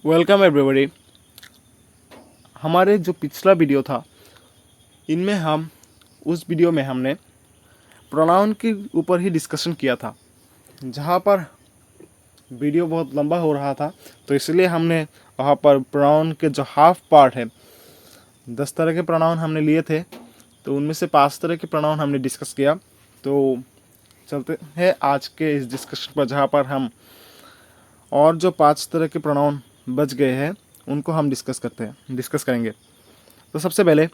Welcome everybody. हमारे जो पिछला वीडियो था इनमें हम उस वीडियो में हमने प्रोनाउन के ऊपर ही डिस्कशन किया था। जहाँ पर वीडियो बहुत लंबा हो रहा था तो इसलिए हमने वहाँ पर प्रोनाउन के जो हाफ पार्ट है 10 तरह के प्रोनाउन हमने लिए थे, तो उनमें से 5 तरह के प्रोनाउन हमने डिस्कस किया। तो चलते हैं आज के इस डिस्कशन पर, जहाँ पर हम और जो 5 तरह के प्रोनाउन बच गए हैं उनको हम डिस्कस करेंगे। तो सबसे पहले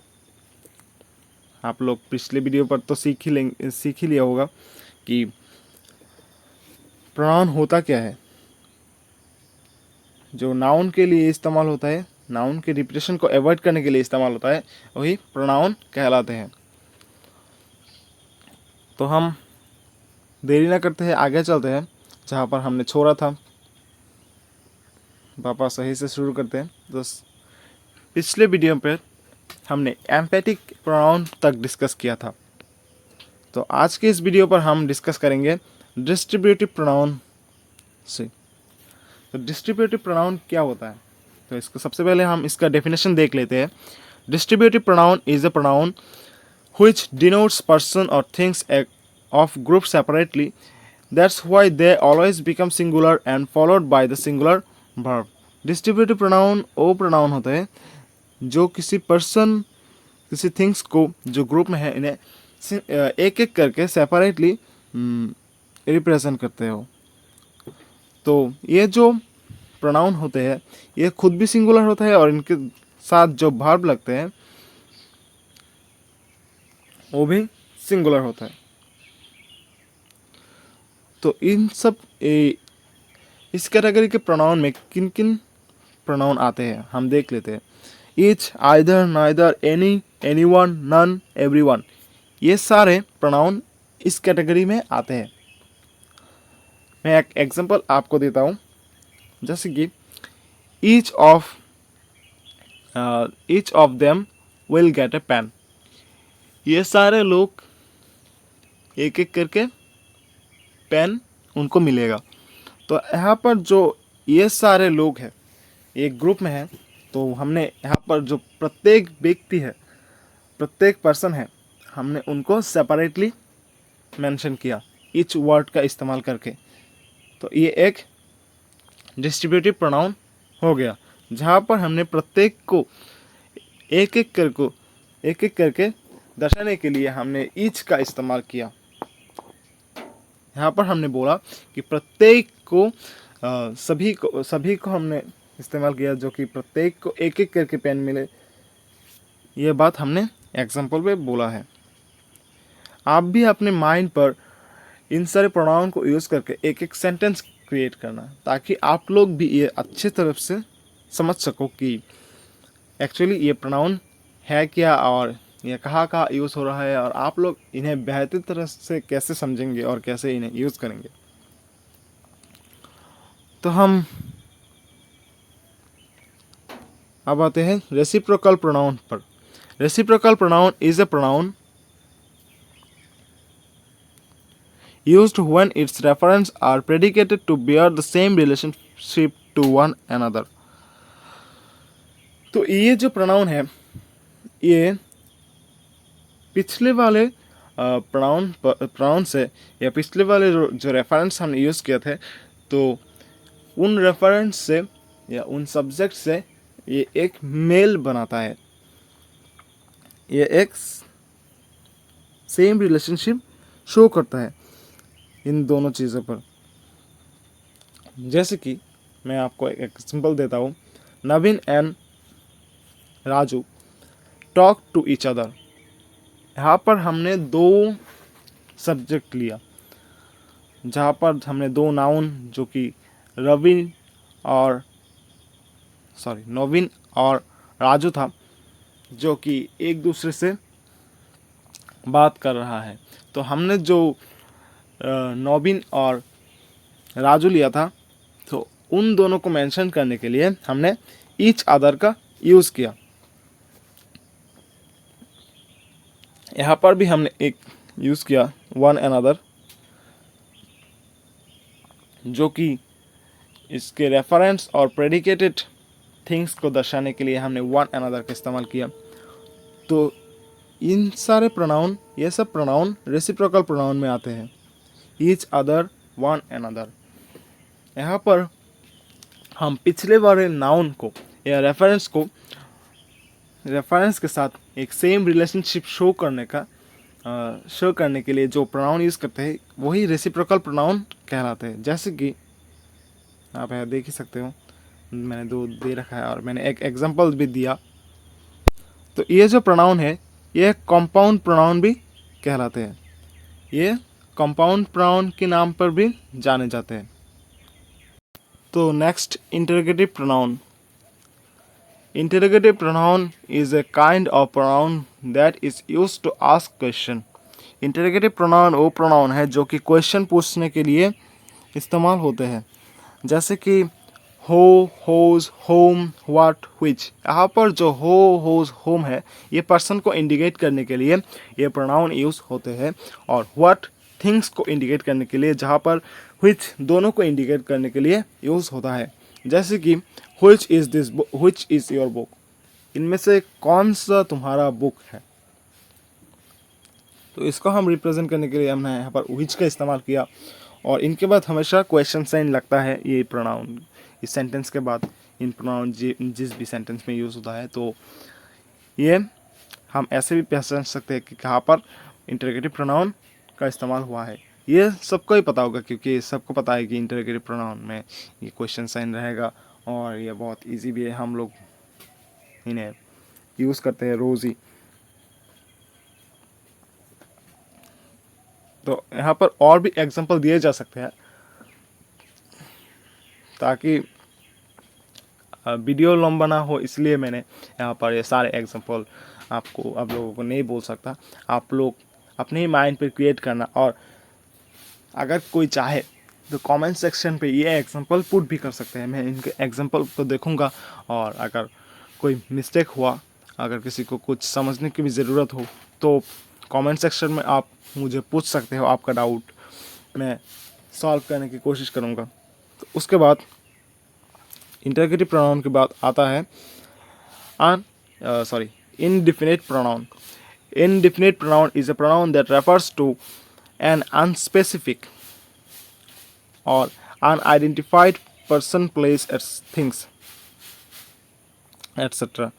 आप लोग पिछले वीडियो पर तो सीख ही लिया होगा कि प्रोनाउन होता क्या है। जो नाउन के लिए इस्तेमाल होता है, नाउन के रिपीटेशन को अवॉइड करने के लिए इस्तेमाल होता है, वही प्रोनाउन कहलाते हैं। तो हम देरी ना करते हैं, आगे चलते हैं जहाँ पर हमने छोड़ा था। पापा सही से शुरू करते हैं। तो पिछले वीडियो पर हमने एम्पैथिक प्रोनाउन तक डिस्कस किया था। तो आज के इस वीडियो पर हम डिस्कस करेंगे डिस्ट्रीब्यूटिव प्रोनाउन से। तो डिस्ट्रीब्यूटिव प्रोनाउन क्या होता है, तो इसको सबसे पहले हम इसका डेफिनेशन देख लेते हैं। Distributive pronoun is a pronoun which denotes person or things of group separately. That's why they always become singular and followed by the singular verb. Distributive pronoun वो प्रोनाउन होता है जो किसी पर्सन, किसी थिंग्स को जो ग्रुप में है इन्हें एक एक करके सेपरेटली रिप्रेजेंट करते हो। तो ये जो प्रोनाउन होते हैं ये खुद भी सिंगुलर होता है और इनके साथ जो वर्ब लगते हैं वो भी सिंगुलर होता है। तो इन सब इस कैटेगरी के प्रोनाउन में किन किन प्रोनाउन आते हैं हम देख लेते हैं। Each, either, neither, any, anyone, none, everyone, ये सारे प्रोनाउन इस कैटेगरी में आते हैं। मैं एक एग्जांपल आपको देता हूँ, जैसे कि each of them will get a pen. ये सारे लोग एक एक करके पेन उनको मिलेगा। तो यहाँ पर जो ये सारे लोग हैं एक ग्रुप में हैं, तो हमने यहाँ पर जो प्रत्येक व्यक्ति है, प्रत्येक पर्सन है, हमने उनको सेपरेटली मेंशन किया ईच वर्ड का इस्तेमाल करके। तो ये एक डिस्ट्रीब्यूटिव प्रोनाउन हो गया, जहाँ पर हमने प्रत्येक को एक एक करके दर्शाने के लिए हमने ईच का इस्तेमाल किया। यहाँ पर हमने बोला कि प्रत्येक को सभी को हमने इस्तेमाल किया, जो कि प्रत्येक को एक एक करके पेन मिले। ये बात हमने एग्जाम्पल पे बोला है। आप भी अपने माइंड पर इन सारे प्रोनाउन को यूज़ करके एक एक सेंटेंस क्रिएट करना, ताकि आप लोग भी ये अच्छे तरह से समझ सको कि एक्चुअली ये प्रोनाउन है क्या और ये कहाँ कहाँ यूज़ हो रहा है, और आप लोग इन्हें बेहतर तरह से कैसे समझेंगे और कैसे इन्हें यूज़ करेंगे। तो हम अब आते हैं रेसिप्रोकल प्रोनाउन पर। Reciprocal pronoun is a pronoun used when its referents are predicated to bear the same relationship to one another. तो ये जो प्रोनाउन है ये पिछले वाले प्रोनाउन से या पिछले वाले जो रेफरेंस हमने यूज़ किए थे, तो उन रेफरेंस से या उन सब्जेक्ट से ये एक मेल बनाता है, ये एक सेम रिलेशनशिप शो करता है इन दोनों चीज़ों पर। जैसे कि मैं आपको एक एग्जांपल देता हूँ। Naveen and Raju talk to each other. यहाँ पर हमने दो सब्जेक्ट लिया, जहाँ पर हमने दो नाउन जो कि नवीन और राजू था, जो कि एक दूसरे से बात कर रहा है। तो हमने जो नवीन और राजू लिया था, तो उन दोनों को मेंशन करने के लिए हमने ईच अदर का यूज़ किया। यहाँ पर भी हमने एक यूज़ किया वन अनदर, जो कि इसके रेफरेंस और प्रेडिकेटेड थिंग्स को दर्शाने के लिए हमने वन अनदर का इस्तेमाल किया। तो इन सारे प्रोनाउन, ये सब प्रोनाउन रेसिप्रोकल प्रोनाउन में आते हैं, ईच अदर, वन अनदर। यहाँ पर हम पिछले वाले नाउन को या रेफरेंस के साथ एक सेम रिलेशनशिप शो करने के लिए जो प्रोनाउन यूज़ करते हैं वही रेसिप्रोकल प्रोनाउन कहलाते हैं। जैसे कि आप यहाँ देख ही सकते हो, मैंने दो दे रखा है और मैंने एक एग्जांपल भी दिया। तो ये जो प्रोनाउन है ये कंपाउंड प्रोनाउन भी कहलाते हैं, ये कंपाउंड प्रोनाउन के नाम पर भी जाने जाते हैं। तो next, interrogative pronoun. Interrogative pronoun is a kind of pronoun that is used to ask question. Interrogative pronoun वो pronoun है जो कि क्वेश्चन पूछने के लिए इस्तेमाल होते हैं, जैसे कि हो, होज, होम, व्हाट, व्हिच। यहाँ पर जो हो, होज, होम है ये पर्सन को इंडिकेट करने के लिए ये प्रोनाउन यूज़ होते हैं, और व्हाट थिंग्स को इंडिकेट करने के लिए, जहाँ पर व्हिच दोनों को इंडिकेट करने के लिए यूज़ होता है। जैसे कि Which is this book? Which is your book? इनमें से कौन सा तुम्हारा बुक है। तो इसको हम रिप्रेजेंट करने के लिए हमने यहाँ पर which का इस्तेमाल किया, और इनके बाद हमेशा क्वेश्चन साइन लगता है ये प्रोनाउन। इस सेंटेंस के बाद इन प्रोनाउन जिस भी सेंटेंस में यूज़ होता है, तो ये हम ऐसे भी पहचान सकते हैं कि कहाँ पर इंटरोगेटिव प्रोनाउन का इस्तेमाल हुआ है। ये सबको ही पता होगा, क्योंकि सबको पता है कि इंटरोगेटिव प्रोनाउन में ये क्वेश्चन साइन रहेगा, और ये बहुत इजी भी है, हम लोग इन्हें यूज़ करते हैं रोज़ ही। तो यहाँ पर और भी एग्जांपल दिए जा सकते हैं, ताकि वीडियो लंबा ना हो, इसलिए मैंने यहाँ पर ये सारे एग्जांपल आप लोगों को नहीं बोल सकता। आप लोग अपने ही माइंड पे क्रिएट करना, और अगर कोई चाहे तो कमेंट सेक्शन पे ये एग्जांपल पुट भी कर सकते हैं। मैं इनके एग्जांपल को देखूंगा, और अगर कोई मिस्टेक हुआ, अगर किसी को कुछ समझने की भी ज़रूरत हो, तो कमेंट सेक्शन में आप मुझे पूछ सकते हो। आपका डाउट मैं सॉल्व करने की कोशिश करूंगा। तो उसके बाद इंटरोगेटिव प्रोनाउन के बाद आता है indefinite pronoun. Indefinite pronoun is a pronoun that refers to an unspecific or unidentified person, place, things, etc.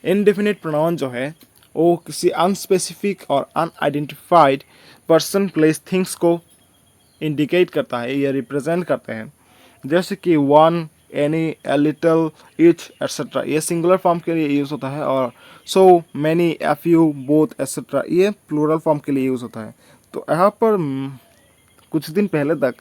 Indefinite pronoun जो है वो किसी अनस्पेसिफिक और अनआइडेंटिफाइड पर्सन, प्लेस, थिंग्स को इंडिकेट करता है या रिप्रेजेंट करते हैं। जैसे कि one, any, a little, each, etcetera, ये सिंगुलर फॉर्म के लिए यूज़ होता है, और so, many, a few, both, etcetera, ये प्लूरल फॉर्म के लिए यूज़ होता है। तो यहाँ पर कुछ दिन पहले तक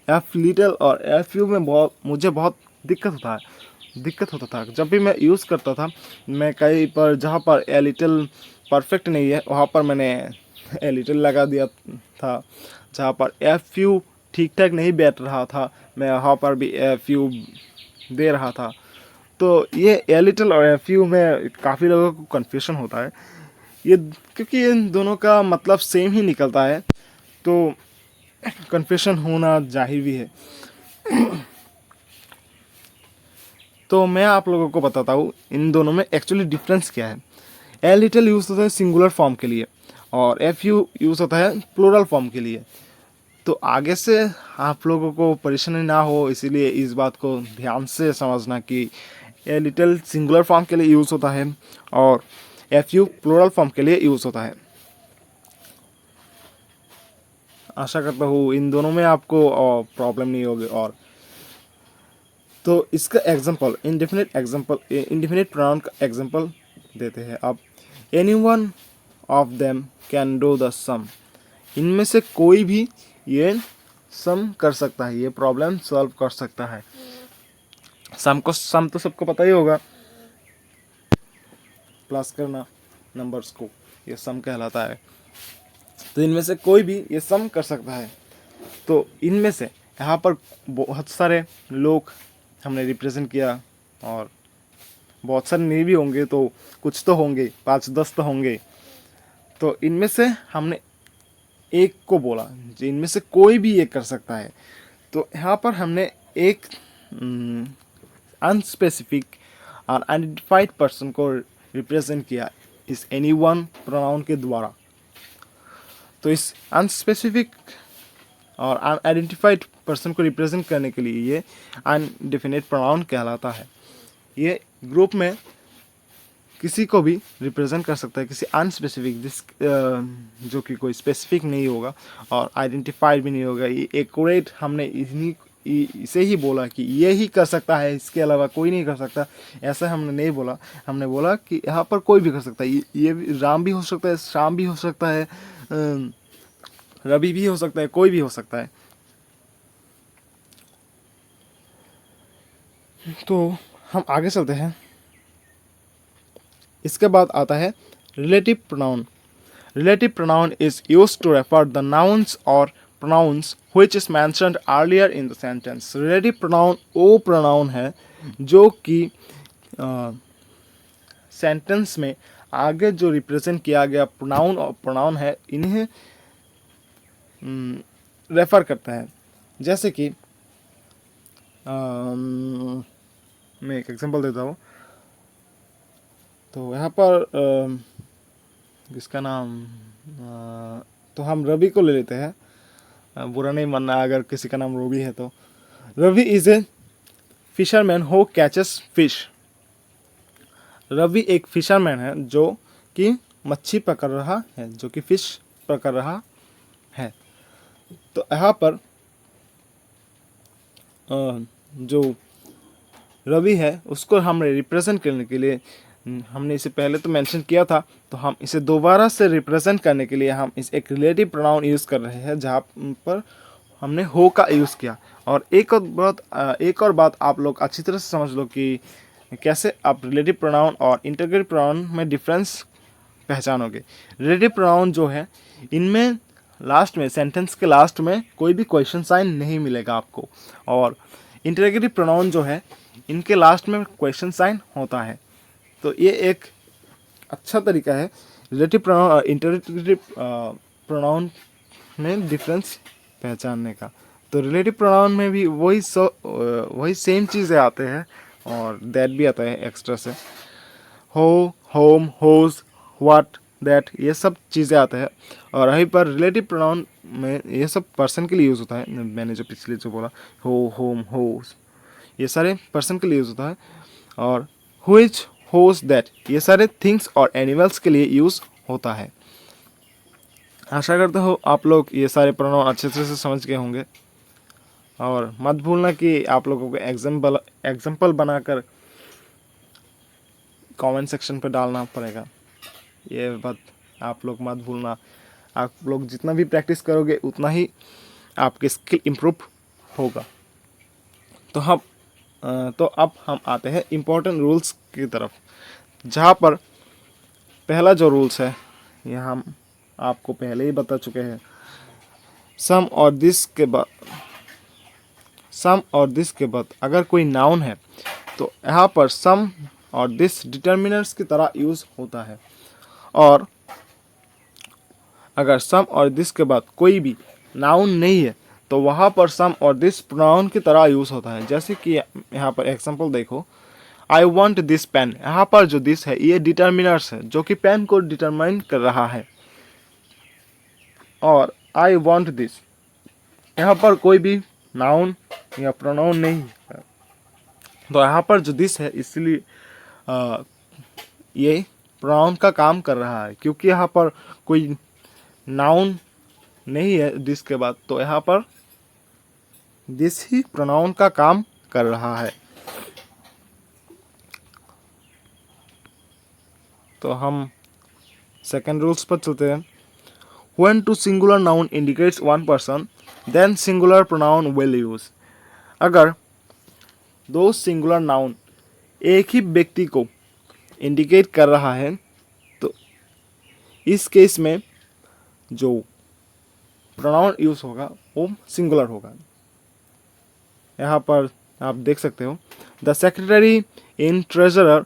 एफ लिटल और एफ यू में मुझे बहुत दिक्कत होता था। जब भी मैं यूज़ करता था, मैं कहीं पर जहाँ पर ए लिटल परफेक्ट नहीं है वहाँ पर मैंने ए लिटल लगा दिया था, जहाँ पर एफ यू ठीक ठाक नहीं बैठ रहा था मैं वहाँ पर भी एफ यू दे रहा था। तो ये ए लिटल और एफ यू में काफ़ी लोगों को कन्फ्यूजन होता है, ये क्योंकि इन दोनों का मतलब सेम ही निकलता है, तो कन्फ्यूजन होना जाहिर भी है। तो मैं आप लोगों को बताता हूँ इन दोनों में एक्चुअली डिफरेंस क्या है। ए लिटल यूज़ होता है सिंगुलर फॉर्म के लिए, और एफ यू यूज़ होता है प्लूरल फॉर्म के लिए। तो आगे से आप लोगों को परेशानी ना हो, इसीलिए इस बात को ध्यान से समझना कि ए लिटल सिंगुलर फॉर्म के लिए यूज़ होता है और एफ यू प्लूरल फॉर्म के लिए यूज़ होता है। आशा करता हूँ इन दोनों में आपको प्रॉब्लम नहीं होगी। और तो इसका एग्जांपल इंडेफिनिट प्रोनाउन का एग्जांपल देते हैं। अब any one of them can do the same, इनमें से कोई भी ये सम कर सकता है, ये प्रॉब्लम सॉल्व कर सकता है। सम तो सबको पता ही होगा, प्लस करना नंबर्स को, ये सम कहलाता है। तो इनमें से कोई भी ये सम कर सकता है। तो इनमें से यहाँ पर बहुत सारे लोग हमने रिप्रेजेंट किया, और बहुत सारे नहीं भी होंगे तो कुछ तो होंगे, 5-10 तो होंगे। तो इनमें से हमने एक को बोला जिनमें से कोई भी ये कर सकता है। तो यहाँ पर हमने एक अनस्पेसिफिक और आइडेंटिफाइड पर्सन को रिप्रेजेंट किया इस एनी वन प्रोनाउन के द्वारा। तो इस अनस्पेसिफिक और अनआइडेंटिफाइड पर्सन को रिप्रेजेंट करने के लिए ये अनडेफिनेट प्रोनाउन कहलाता है। ये ग्रुप में किसी को भी रिप्रेजेंट कर सकता है, किसी अनस्पेसिफिक जो कि कोई स्पेसिफिक नहीं होगा और आइडेंटिफाइड भी नहीं होगा। ये एक्यूरेट हमने इसे ही बोला कि ये ही कर सकता है, इसके अलावा कोई नहीं कर सकता, ऐसा हमने नहीं बोला। हमने बोला कि यहाँ पर कोई भी कर सकता है। ये राम भी हो सकता है, श्याम भी हो सकता है, रवि भी हो सकता है, कोई भी हो सकता है। तो हम आगे चलते हैं। इसके बाद आता है relative pronoun. Relative pronoun is used to refer the nouns और pronouns which is mentioned earlier in the sentence. Relative pronoun वो प्रोनाउन है जो कि सेंटेंस में आगे जो रिप्रेजेंट किया गया प्रोनाउन और प्रोनाउन है, इन्हें रेफर करता है। जैसे कि मैं एक एग्जांपल देता हूँ। तो यहाँ पर किसका नाम, तो हम रवि को ले लेते हैं। बुरा नहीं मानना अगर किसी का नाम रवि है तो। Ravi is a fisherman who catches fish. Ravi एक फिशरमैन है जो कि मच्छी पकड़ रहा है, जो कि फिश पकड़ रहा है। तो यहाँ पर जो रवि है उसको हमने रिप्रेजेंट करने के लिए, हमने इसे पहले तो मेंशन किया था, तो हम इसे दोबारा से रिप्रेजेंट करने के लिए हम इस एक रिलेटिव प्रोनाउन यूज़ कर रहे हैं, जहाँ पर हमने हो का यूज़ किया। और एक और बात आप लोग अच्छी तरह से समझ लो कि कैसे आप रिलेटिव प्रोनाउन और इंटीग्रेटिव प्रोनाउन में डिफरेंस पहचानोगे। रिलेटिव प्रोनाउन जो है, इनमें लास्ट में, सेंटेंस के लास्ट में कोई भी क्वेश्चन साइन नहीं मिलेगा आपको। और इंटीग्रेटिव प्रोनाउन जो है, इनके लास्ट में क्वेश्चन साइन होता है। तो ये एक अच्छा तरीका है रिलेटिव प्रोनाउन और इंटीग्रेटिव प्रोनाउन में डिफरेंस पहचानने का। तो रिलेटिव प्रोनाउन में भी वही सेम चीज़ें आते हैं और दैट भी आता है एक्स्ट्रा से। हो, होम, होज, व्हाट, दैट, ये सब चीज़ें आते हैं। और वहीं पर रिलेटिव प्रोनाउन में ये सब पर्सन के लिए यूज़ होता है। मैंने जो पिछले जो बोला, हो, होम, होज, ये सारे पर्सन के लिए यूज़ होता है। और व्हिच, होज, दैट, ये सारे थिंग्स और एनिमल्स के लिए यूज़ होता है। आशा करता हूँ आप लोग ये सारे प्रोनाउन अच्छे तरह से समझ गए होंगे। और मत भूलना कि आप लोगों को एग्जाम्पल बनाकर कमेंट सेक्शन पर डालना पड़ेगा। ये बात आप लोग मत भूलना। आप लोग जितना भी प्रैक्टिस करोगे उतना ही आपकी स्किल इम्प्रूव होगा। तो अब हम आते हैं इम्पोर्टेंट रूल्स की तरफ, जहाँ पर पहला जो रूल्स है, ये हम आपको पहले ही बता चुके हैं। सम और दिस के बाद अगर कोई नाउन है तो यहाँ पर सम और दिस डिटर्मिनर्स की तरह यूज़ होता है। और अगर सम और दिस के बाद कोई भी नाउन नहीं है तो वहाँ पर सम और दिस प्रोनाउन की तरह यूज़ होता है। जैसे कि यहाँ पर एग्जांपल देखो, आई वॉन्ट दिस पेन। यहाँ पर जो दिस है ये डिटर्मिनर्स है जो कि पेन को डिटरमाइन कर रहा है। और आई वॉन्ट दिस, यहाँ पर कोई भी नाउन या प्रोनाउन नहीं है। तो यहाँ पर जो दिस है, इसलिए ये प्रोनाउन का काम कर रहा है, क्योंकि यहाँ पर कोई नाउन नहीं है दिस के बाद, तो यहाँ पर दिस ही प्रोनाउन का काम कर रहा है। तो हम सेकंड रूल्स पर चलते हैं। When two singular noun indicates one person, then singular pronoun will use। अगर दो सिंगुलर नाउन एक ही व्यक्ति को इंडिकेट कर रहा है तो इस केस में जो प्रोनाउन यूज होगा वो सिंगुलर होगा। यहाँ पर आप देख सकते हो, the secretary and treasurer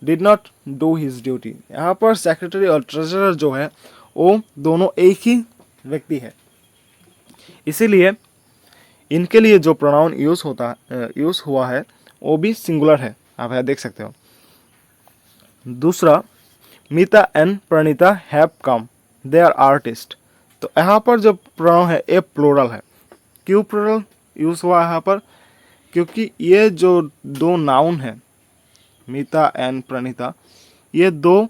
did not do his duty. यहाँ पर सेक्रेटरी और ट्रेजरर जो है वो दोनों एक ही व्यक्ति है, इसीलिए इनके लिए जो प्रोनाउन यूज़ हुआ है वो भी सिंगुलर है, आप यहाँ देख सकते हो। दूसरा, Meeta and Praneeta have come, they are artist. तो यहाँ पर जो प्रोनाउन है ये प्लूरल है। क्यों प्लूरल यूज़ हुआ है यहाँ पर? क्योंकि ये जो दो नाउन है मीता एंड प्रणीता, ये दो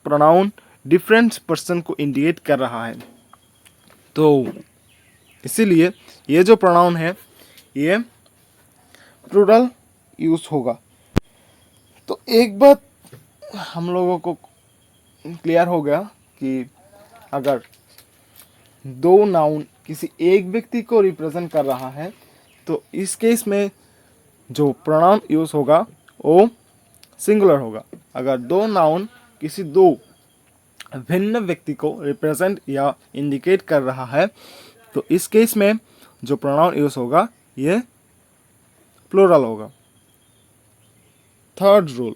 प्रोनाउन डिफरेंट पर्सन को इंडिकेट कर रहा है, तो इसीलिए ये जो प्रोनाउन है ये प्लूरल यूज होगा। तो एक बात हम लोगों को क्लियर हो गया कि अगर दो नाउन किसी एक व्यक्ति को रिप्रेजेंट कर रहा है तो इस केस में जो प्रोनाउन यूज होगा वो सिंगुलर होगा। अगर दो नाउन किसी दो भिन्न व्यक्ति को रिप्रेजेंट या इंडिकेट कर रहा है तो इस केस में जो प्रोनाउन यूज होगा ये प्लूरल होगा। Third rule,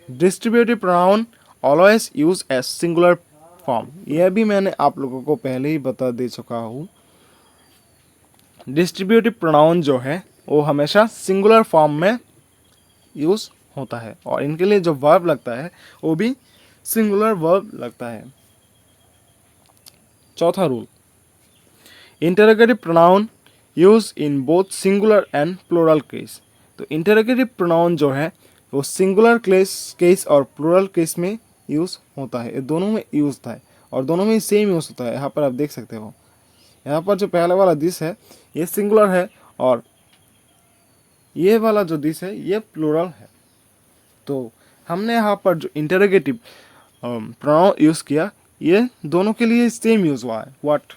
distributive pronoun always use as singular form. यह भी मैंने आप लोगों को पहले ही बता दे चुका हूँ। डिस्ट्रीब्यूटिव प्रोनाउन जो है वो हमेशा सिंगुलर फॉर्म में यूज होता है और इनके लिए जो वर्ब लगता है वो भी सिंगुलर वर्ब लगता है। चौथा rule, interrogative pronoun use in both singular and plural case. तो इंटरोगेटिव प्रोनाउन जो है वो सिंगुलर केस और प्लूरल केस में यूज होता है। ये दोनों में यूज होता है और दोनों में सेम यूज होता है। यहाँ पर आप देख सकते हो, यहाँ पर जो पहले वाला दिस है ये सिंगुलर है और ये वाला जो दिस है ये प्लूरल है। तो हमने यहाँ पर जो इंटरोगेटिव प्रोनाउन यूज़ किया ये दोनों के लिए सेम यूज़ हुआ है, व्हाट।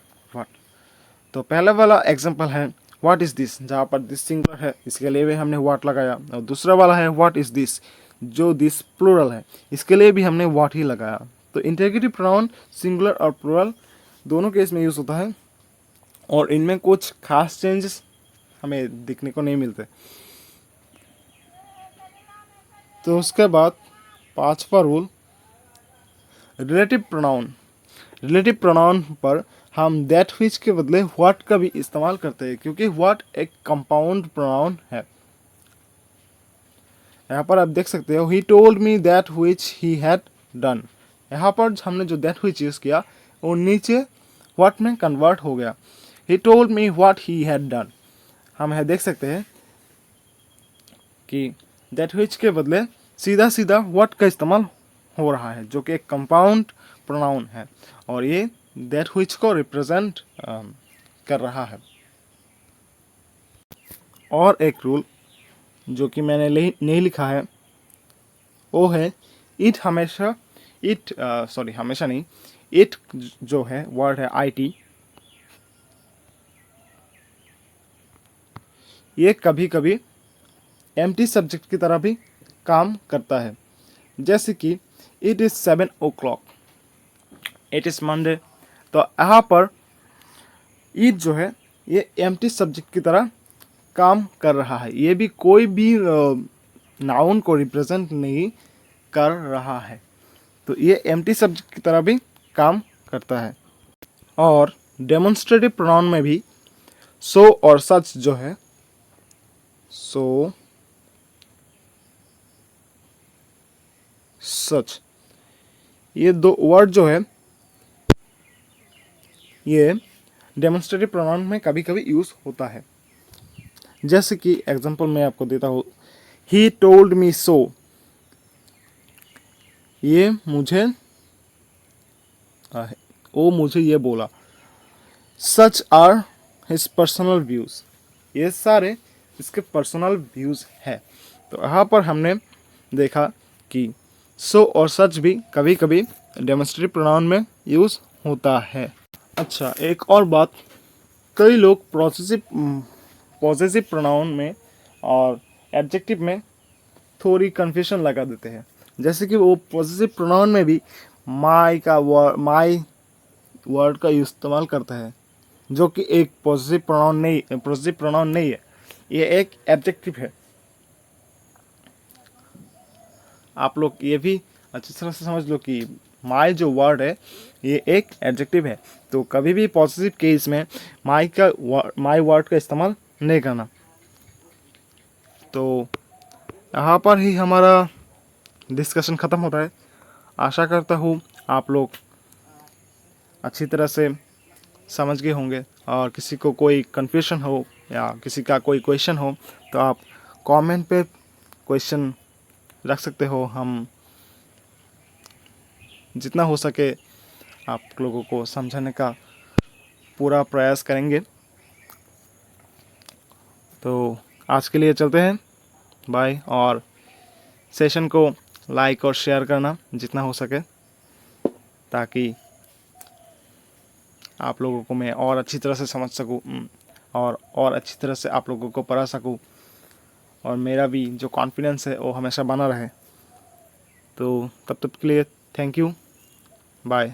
तो पहला वाला एग्जांपल है व्हाट इज़ दिस, जहाँ पर दिस सिंगुलर है इसके लिए भी हमने व्हाट लगाया, और दूसरा वाला है व्हाट इज़ दिस जो दिस प्लूरल है इसके लिए भी हमने व्हाट ही लगाया। तो इंटरोगेटिव प्रोनाउन सिंगुलर और प्लूरल दोनों केस में यूज़ होता है और इनमें कुछ खास चेंजेस हमें दिखने को नहीं मिलते। तो उसके बाद पांचवा rule, relative pronoun. Relative pronoun पर हम दैट व्हिच के बदले व्हाट का भी इस्तेमाल करते हैं क्योंकि व्हाट एक कंपाउंड प्रोनाउन है। यहाँ पर आप देख सकते हो he told me that which he had done. यहाँ पर हमने जो दैट व्हिच यूज़ किया वो नीचे व्हाट में कन्वर्ट हो गया। He told me what he had done. हम यहाँ देख सकते हैं कि दैट व्हिच के बदले सीधा सीधा व्हाट का इस्तेमाल हो रहा है जो कि एक कंपाउंड प्रोनाउन है और ये दैट व्हिच को रिप्रेजेंट कर रहा है। और एक रूल जो कि मैंने नहीं लिखा है वो है इट हमेशा हमेशा नहीं, इट जो है वर्ड है IT, ये कभी कभी एम्प्टी सब्जेक्ट की तरह भी काम करता है। जैसे कि it is 7 o'clock, it is Monday. तो यहाँ पर इट जो है ये एम्प्टी सब्जेक्ट की तरह काम कर रहा है, ये भी कोई भी नाउन को रिप्रेजेंट नहीं कर रहा है, तो ये एम्प्टी सब्जेक्ट की तरह भी काम करता है। और डेमोन्स्ट्रेटिव प्रोनाउन में भी सो और सच जो है, सो सच, ये दो वर्ड जो है ये डेमोन्स्ट्रेटिव प्रोनाउन में कभी कभी यूज़ होता है। जैसे कि एग्जांपल मैं आपको देता हूँ, ही टोल्ड मी सो, ये मुझे वो मुझे ये बोला। Such are his personal views, ये सारे इसके पर्सनल व्यूज़ है। तो यहाँ पर हमने देखा कि सो और सच भी कभी कभी डेमोन्स्ट्रेटिव प्रोनाउन में यूज़ होता है। अच्छा, एक और बात, कई लोग पॉसेसिव प्रोनाउन में और एडजेक्टिव में थोड़ी कन्फ्यूजन लगा देते हैं। जैसे कि वो पॉसेसिव प्रोनाउन में भी माई वर्ड का इस्तेमाल करता है जो कि एक पॉसेसिव प्रोनाउन नहीं है, ये एक एडजेक्टिव है। आप लोग ये भी अच्छी तरह से समझ लो कि माई जो वर्ड है ये एक एडजेक्टिव है, तो कभी भी पॉजिटिव केस में माई वर्ड का इस्तेमाल नहीं करना। तो यहाँ पर ही हमारा डिस्कशन ख़त्म होता है। आशा करता हूँ आप लोग अच्छी तरह से समझ गए होंगे, और किसी को कोई कन्फ्यूजन हो या किसी का कोई क्वेश्चन हो तो आप कमेंट पे क्वेश्चन रख सकते हो। हम जितना हो सके आप लोगों को समझाने का पूरा प्रयास करेंगे। तो आज के लिए चलते हैं, बाय। और सेशन को लाइक और शेयर करना जितना हो सके, ताकि आप लोगों को मैं और अच्छी तरह से समझ सकूं और अच्छी तरह से आप लोगों को पढ़ा सकूं, और मेरा भी जो कॉन्फिडेंस है वो हमेशा बना रहे। तो तब तक के लिए थैंक यू, बाय।